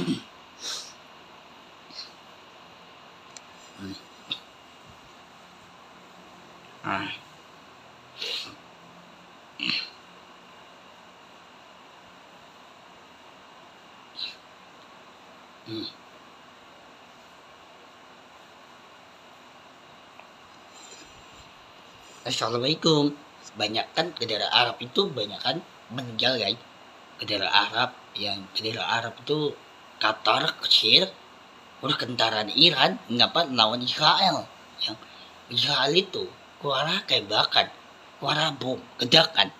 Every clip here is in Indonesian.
Ah. Hmm. Assalamualaikum. Banyak kan negara Arab itu banyak kan meninggal guys. Negara Arab negara Arab itu Qatar, Mesir, udah kentaraan Iran ngapa lawan Israel. Yang Israel itu kuara tembakan, kuara bom, ledakan.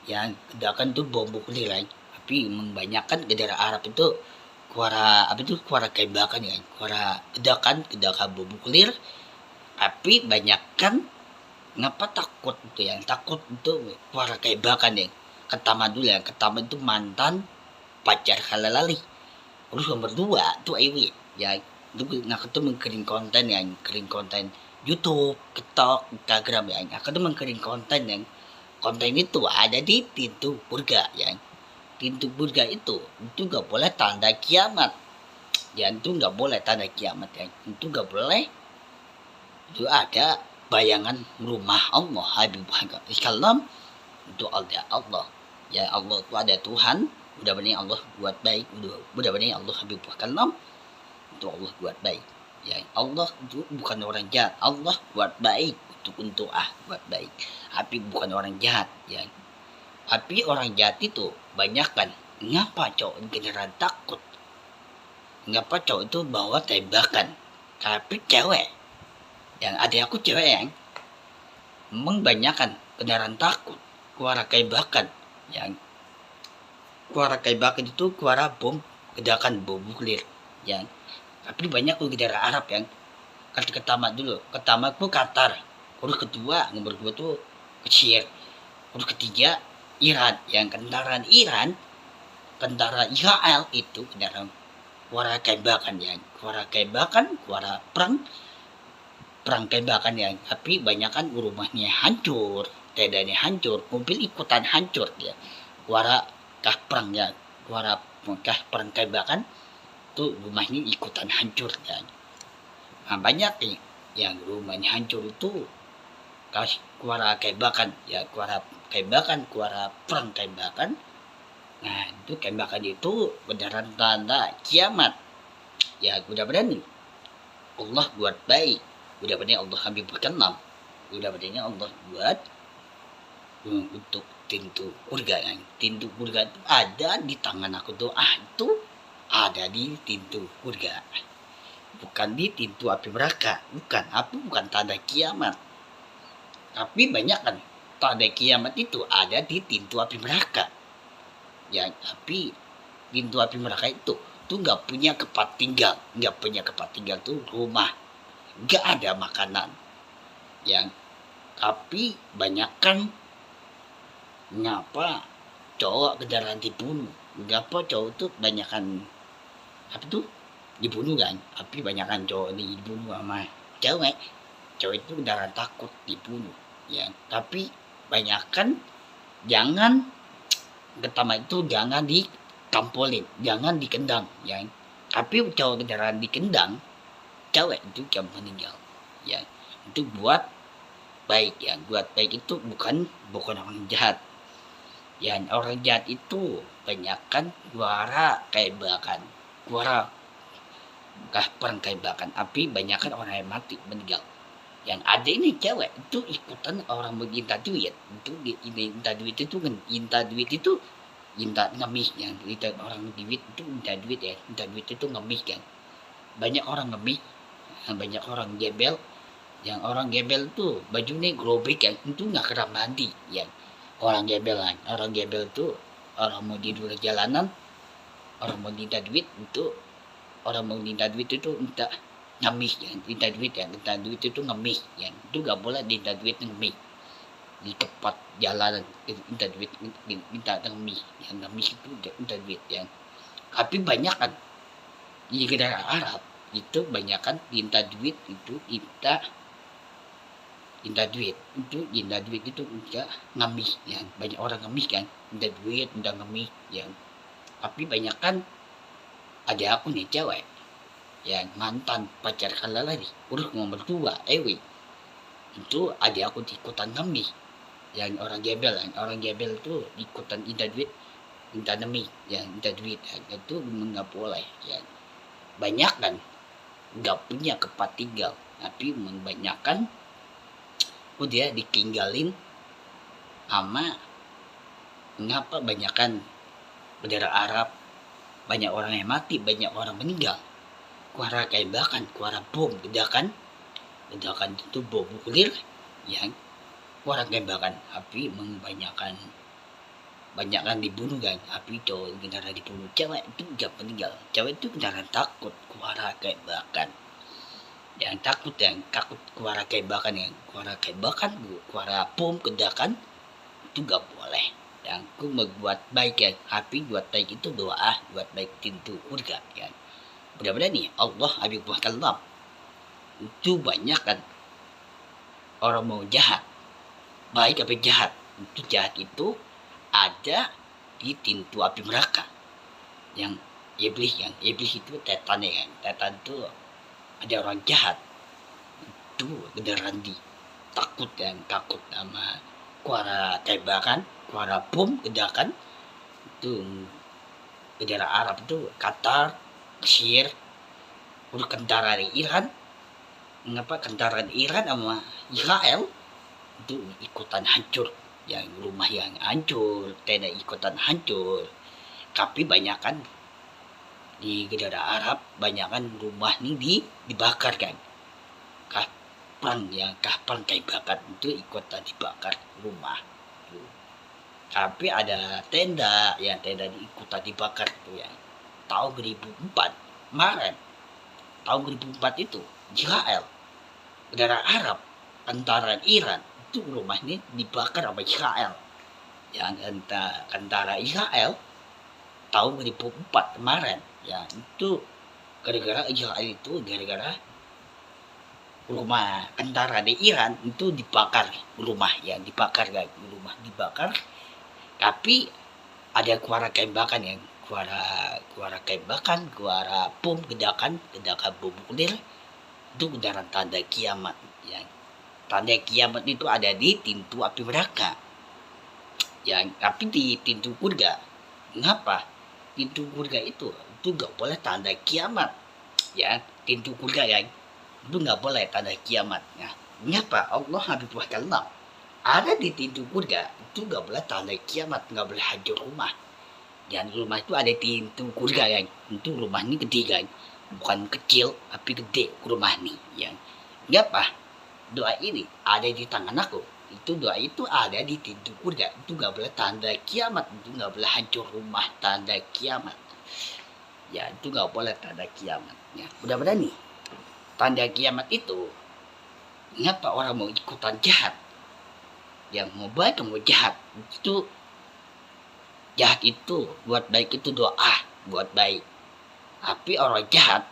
Yang ledakan tuh bom nuklir kan. Tapi membanyakan negara Arab itu kuara tembakan ya, kuara ledakan bom nuklir. Tapi banyak kan ngapa takut itu yang takut itu kuara tembakan ya. Pertama dulu ya, pertama itu mantan pacar halalali. Terus nomor dua tuh Iwi ya, itu nak itu mengkirim konten yang kirim konten YouTube, TikTok, Instagram ya. Aku tuh mengkirim konten yang konten itu ada di pintu surga ya. Pintu surga itu gak boleh tanda kiamat. Ya itu gak boleh tanda kiamat ya. Itu gak boleh. Itu ada bayangan rumah Allah Habibullah Islam itu ada Allah. Ya Allah itu ada Tuhan. Udah benar Allah buat baik. Udah benar Allah Habibullah Kalam itu Allah buat baik. Ya Allah itu bukan orang jahat. Allah buat baik untuk buat baik. Tapi bukan orang jahat ya. Tapi orang jahat itu banyak kan. Ngapa cowok beneran takut? Ngapa cowok itu bawa tembakan? Tapi cewek yang ada aku cewek yang membanyakan beneran takut kuara tembakan yang kuara tembakan itu kuara bom ledakan bom nuklir yang tapi banyak tuh negara Arab yang pertama aku Qatar, terus kedua nomor dua tuh Mesir, terus ketiga Iran yang kendaraan tentara Israel itu kendaraan kuara tembakan yang kuara tembakan kuara perang tembakan yang tapi banyakan rumahnya hancur, tendanya hancur, mobil ikutan hancur ya. Kuara kah perang ya, kuara kah perang tembakan tuh rumahnya ikutan hancur ya. Nah, banyak nih yang rumahnya hancur itu kasih kuara tembakan ya, kuara tembakan, kuara perang tembakan. Nah, itu tembakan itu beneran tanda kiamat. Ya, mudah-mudahan Allah buat baik. Mudah-mudahan Allah Habib berkenan. Mudah-mudahan Allah buat untuk pintu surga kan. Pintu surga itu ada di tangan aku doa itu ada di pintu surga. Bukan di pintu api neraka. Bukan tanda kiamat. Tapi banyak kan tanda kiamat itu ada di pintu api neraka. Ya, tapi pintu api neraka itu tuh nggak punya tempat tinggal tuh rumah, nggak ada makanan yang tapi banyak kan ngapa cowok kendaraan dibunuh, ngapa cowok tuh banyakan apa tuh dibunuh kan, tapi banyakan cowok dibunuh sama cewek itu kendaraan takut dibunuh ya, tapi banyakan jangan pertama itu jangan dikampolin, jangan dikendang ya, tapi cowok kendaraan dikendang cewek itu jam meninggal ya, itu buat baik ya, buat baik itu bukan orang jahat ya, orang jahat itu banyakkan suara tembakan, suara perang tembakan, tapi banyakkan orang yang mati meninggal. Yang ada ini cewek itu ikutan orang minta duit, itu minta duit itu kan, minta ngemis yang kita orang duit itu minta duit ya, minta duit itu ngemis kan, banyak orang ngemis, banyak orang gembel, yang orang gembel tuh bajunya grobek ya, itu nggak kena mandi ya, orang gembel tuh orang mau di luar jalanan, orang mau minta duit itu, orang mau minta duit itu minta ngemis ya, minta duit itu ngemis ya, itu nggak boleh minta duit ngemis di tempat jalan, minta duit minta ngemis, yang ngemis itu minta duit ya. Tapi banyak kan di negara Arab itu banyak kan minta duit itu minta duit itu enggak ngemis ya, banyak orang ngemis kan, minta duit minta ngemis ya, tapi banyak kan ada aku nih cewek yang mantan pacar kalala nih udah mau berdua Ewi itu ada aku ikutan kami yang orang gebel tuh ikutan minta duit minta demi yang minta duit ya, itu nggak boleh ya banyak kan nggak punya tempat tinggal tapi membanyakan dia ditinggalin sama mengapa banyakan bendera Arab banyak orang yang mati banyak orang meninggal kuara tembakan kuara bom ledakan itu bom nuklir yang kuara tembakan api banyakkan dibunuh kan api itu kendaraan dibunuh cewek itu gak meninggal cewek itu kendaraan takut kuara tembakan yang takut kuara tembakan kuara bom ledakan itu gak boleh yang ku membuat baik ya tapi buat baik itu doa buat baik pintu surga ya mudah-mudahan nih Allah habib kalam itu banyak kan orang mau jahat baik apa jahat itu jahat itu ada di pintu api neraka yang iblis itu tetan ya kan tetan itu ada orang jahat itu beneran takut sama kuara tembakan kuara bom ledakan itu bendera Arab itu Qatar Mesir udah kendaraan Iran mengapa kendaraan Iran sama Israel itu ikutan hancur yang rumah yang hancur tenda ikutan hancur tapi banyakan di negara Arab banyakan rumah ini dibakar kan kapal tembakan itu ikutan dibakar rumah tapi ada tenda ikutan dibakar itu ya tahun 2004 Maret tahun 2004 itu Israel negara Arab antara Iran itu rumah ini dibakar sama Israel yang antara Israel tahun 2004 kemarin ya itu gara-gara Israel itu gara-gara rumah antara di Iran itu dibakar rumah dibakar tapi ada kuara tembakan yang kuara tembakan kuara bom ledakan bom nuklir itu beneran tanda kiamat ya tanda kiamat itu ada di pintu api neraka ya tapi di pintu surga mengapa pintu surga itu nggak boleh tanda kiamat ya pintu surga ya itu nggak boleh tanda kiamat ya mengapa Allah habib wakallam ada di pintu surga itu nggak boleh tanda kiamat nggak boleh hancur rumah dan rumah itu ada di pintu surga ya itu rumah ini gede kan bukan kecil tapi gede rumah ini ya mengapa doa ini ada di tangan aku itu doa itu ada di pintu surga itu nggak boleh tanda kiamat itu nggak boleh hancur rumah tanda kiamat ya itu nggak boleh tanda kiamat ya mudah-mudahan nih tanda kiamat itu mengapa orang mau ikutan jahat yang mau baik mau jahat itu jahat itu buat baik itu doa buat baik tapi orang jahat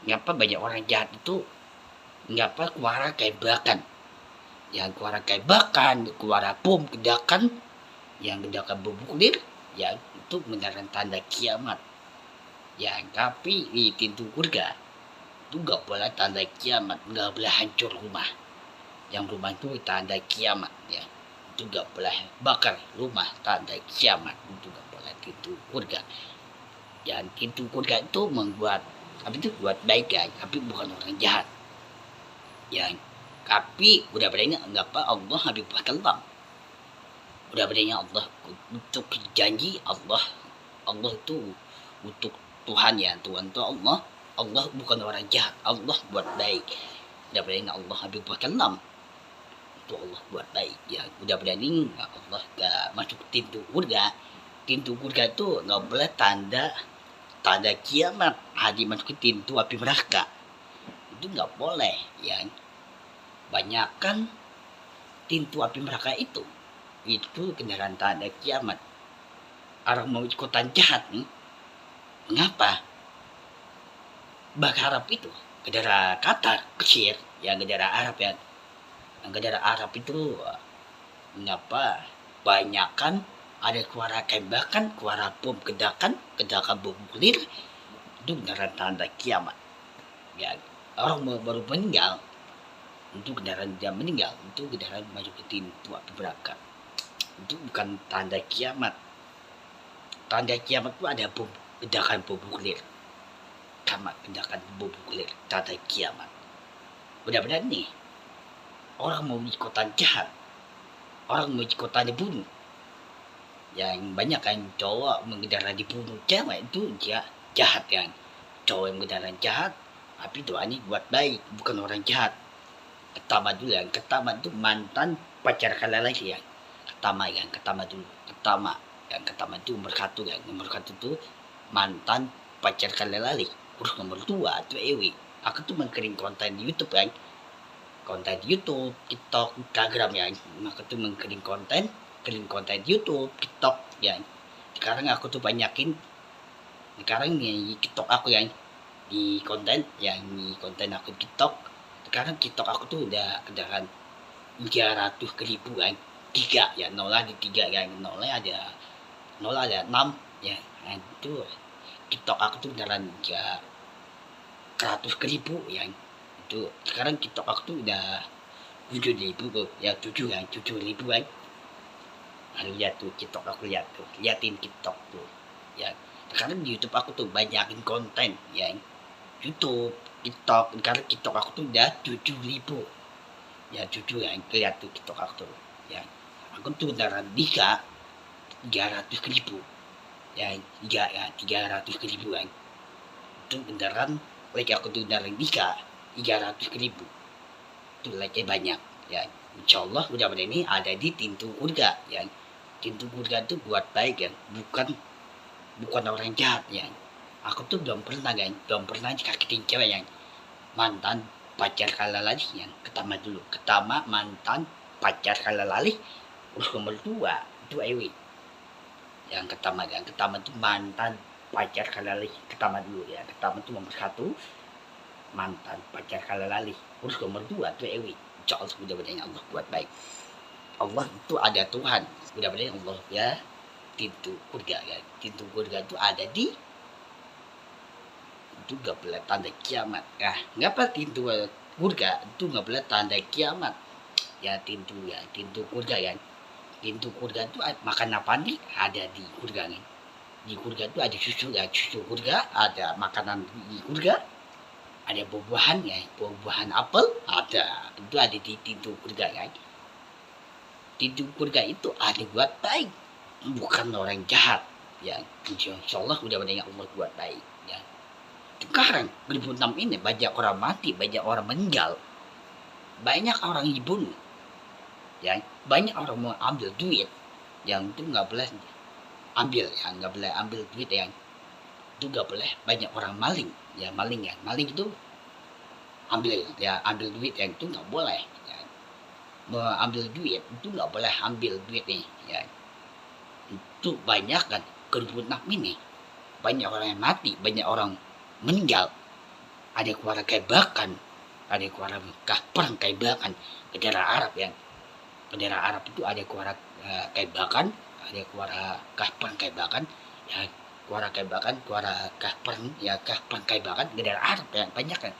mengapa banyak orang jahat itu mengapa kuara tembakan yang kuara tembakan kuara bom ledakan yang ledakan bom nuklir ya itu beneran tanda kiamat ya tapi di pintu surga itu nggak boleh tanda kiamat nggak boleh hancur rumah yang rumah itu tanda kiamat ya itu nggak boleh bakar rumah tanda kiamat itu nggak boleh pintu surga dan pintu surga itu membuat itu buat baik ya tapi bukan orang jahat ya tapi udah berani nggak apa Allah habib wakallam udah berani Allah untuk janji Allah itu untuk Tuhan ya Tuhan itu Allah bukan orang jahat Allah buat baik udah berani Allah habib wakallam itu Allah buat baik ya udah berani Allah gak masuk pintu surga itu nggak boleh tanda kiamat hadi masuk pintu api neraka itu nggak boleh ya banyakkan pintu api neraka itu kendaraan tanda kiamat orang mau ikutan jahat nih mengapa bak Arab itu negara Qatar Mesir ya negara Arab ya negara Arab itu mengapa banyakkan ada suara tembakan, suara bom ledakan bom nuklir, itu beneran tanda kiamat. Ya, orang baru meninggal, itu kendaraan dia meninggal, itu kendaraan masuk ke pintu api neraka. Itu bukan tanda kiamat. Tanda kiamat itu ada bom, ledakan bom nuklir. Sama ledakan bom nuklir, tanda kiamat. Benar-benar nih, orang mau ikutan jahat, orang mau ikutan dibunuh. Yang banyak kan cowok mengendara dibunuh, cewek itu dia jahat kan. Cowok yang mengendara jahat, tapi doanya buat baik, bukan orang jahat. Pertama dulu yang pertama itu mantan pacar kalian lagi yang pertama dulu yang pertama itu nomor satu itu mantan pacar kalian lagi. Terus nomor dua itu Ewi. Aku tuh mengkirim konten di YouTube kan, konten di YouTube, TikTok, Instagram ya. Aku tuh mengkirim konten di YouTube, TikTok ya. Sekarang aku tuh banyakin sekarang di TikTok aku yang di konten aku TikTok. Sekarang TikTok aku tuh udah kendaraan 300.000 kan, 3 ya, nolnya di 3 kan, nolnya ada 6 ya. Nah, itu TikTok aku tuh kendaraan 300.000 ya. Itu sekarang TikTok aku tuh udah 7.000 tuh ya, 7.000 kan. Lihat tuh TikTok aku, liatin TikTok tuh ya. Sekarang di YouTube aku tuh banyakin konten ya, YouTube, TikTok. Karena TikTok aku tuh udah 7.000 ya, 7 ya, lihat tuh TikTok aku tuh ya. Aku tuh beneran 300.000 ya, 300.000 kan. Itu beneran like aku tuh beneran 300.000 itu like banyak ya. Insyaallah mudah-mudahan ini ada di pintu surga ya. Pintu surga itu buat baik ya, bukan orang jahat ya. Aku tuh belum pernah disakitin cewek yang mantan pacar kalalali yang pertama mantan pacar kalalali. Terus nomor dua itu Ewi. Yang pertama itu mantan pacar kalalali, pertama dulu ya. Pertama itu nomor satu mantan pacar kalalali. Terus nomor dua itu Ewi. Insyaallah mudah-mudahan Allah buat baik. Allah itu ada Tuhan, mudah-mudahan Allah ya. Pintu surga ya, pintu surga itu ada di itu nggak boleh tanda kiamat. Nah, ngapa pintu surga itu nggak boleh tanda kiamat ya? Pintu surga ya, pintu surga itu makan apa nih ada di surga nih. Di surga itu ada susu surga, ada makanan di surga, ada buah-buahan ya, buah-buahan apel ada, itu ada di pintu surga ya. Pintu surga itu ada buat baik, bukan orang jahat ya. Insyaallah mudah-mudahan Allah buat baik ya. Sekarang 2006 ini banyak orang mati, banyak orang meninggal, banyak orang dibunuh ya, banyak orang mau ambil duit yang itu nggak boleh ambil ya, nggak boleh ambil duit yang itu nggak boleh. Banyak orang maling ya, maling itu ambil duit yang itu nggak boleh ya. Mau ambil duit itu nggak boleh ambil duit nih ya. Itu banyak kan 2006 ini banyak orang yang mati, banyak orang meninggal, ada keluarga kebakan, ada keluarga perang kebakan, bendera Arab yang bendera Arab itu ada keluarga kebakan, ada keluarga perang kebakan ya, keluarga kebakan, keluarga perang ya, perang kebakan bendera Arab yang banyak kan.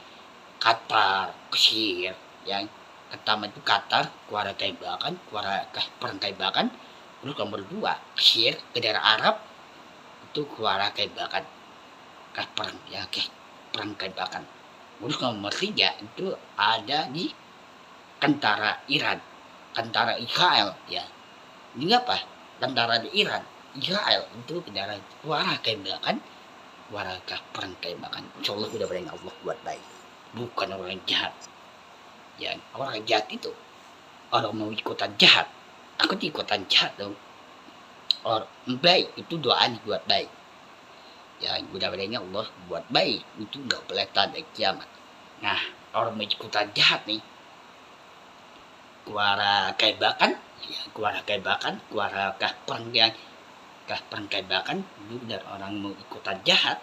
Qatar, Mesir yang pertama itu Qatar, keluarga kebakan, keluarga perang kebakan. Terus nomor dua Mesir, bendera Arab itu keluarga kebakan, perang ya, perang kebakan. Terus nomor tiga itu ada di tentara Iran, tentara Israel ya. Ini apa? Tentara di Iran, Israel itu bendera keluarga kebakan, keluarga perang kebakan. Insyaallah mudah-mudahan Allah buat baik, bukan orang jahat ya. Orang jahat itu orang mau ikutan jahat, aku tuh ikutan jahat dong. Orang baik itu doa buat baik ya, mudah-mudahan Allah buat baik, itu nggak boleh tanda kiamat. Nah, orang mau ikutan jahat nih, keluarga kebakan ya, keluarga perang yang perang kebakan itu dari orang mau ikutan jahat,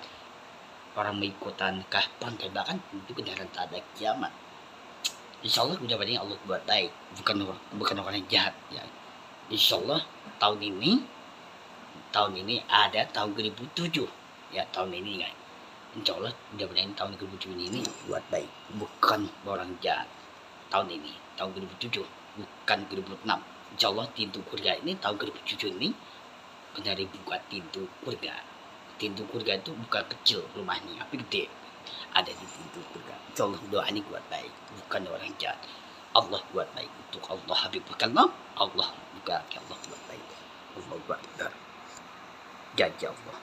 orang mau ikutan perang kebakan itu kendaraan tanda kiamat. Insyaallah mudah-mudahan Allah buat baik, bukan orang jahat ya. Insyaallah tahun ini tahun ini ada tahun 2007 ya, tahun ini kan insya Allah mudah-mudahan tahun 2007 ini buat baik, bukan orang jahat. Tahun ini tahun 2007 bukan 2006, insya Allah pintu surga ini tahun 2007 ini benar buka pintu surga itu bukan kecil rumahnya tapi gede, ada di pintu surga. Insya Allah doa ini buat baik, bukan orang jahat. Allah buat baik untuk Allah habibkan Allah buka Allah buat baik. Allah Akbar. Jajah Allah.